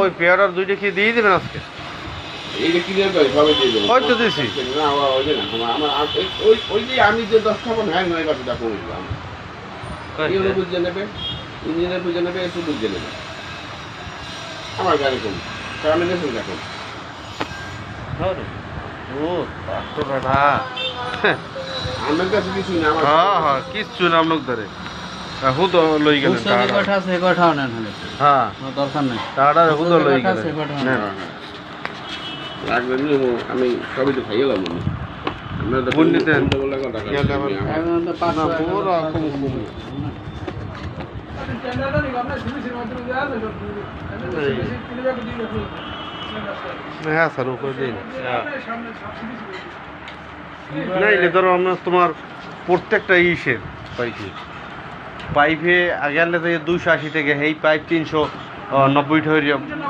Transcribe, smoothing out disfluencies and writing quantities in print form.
ওই পেয়ারার দুইটা কি দিয়ে দেবেন আজকে? এইটা কি দেবে সবাই দিয়ে দেবো। হয়তো দিছি না ওই যে না আমার ওই যে আমি যে 10 খাবো না নয় বাকি টাকা নিলাম। ইউরো বুঝে নেবে, ইঞ্জিনিয়ার বুঝে নেবে, একটু বুঝে নেবে। আমার গাড়ি কম, কারণ আমি নেই এখন। ও পাঁচশোটা আমার কাছে কিছু না আমার। হ্যাঁ হ্যাঁ কিচ্ছু নাম লোক ধরে হুদ লই গেলেন হ্যাঁ দরকার নেই টাকাটা হুদ লই গেলেন রাখবেন আমি সবই তো খাইয়ে গেলাম আমরা তো বুন্নিতেন বলে কথা না পুরো কম কম হ্যাঁ স্যার উপরে দিন না এলে ধরো আমরা তোমার প্রত্যেকটা ইসের পাইপে আগে আনলে 280 টাকা এই পাইপ 390 টাকা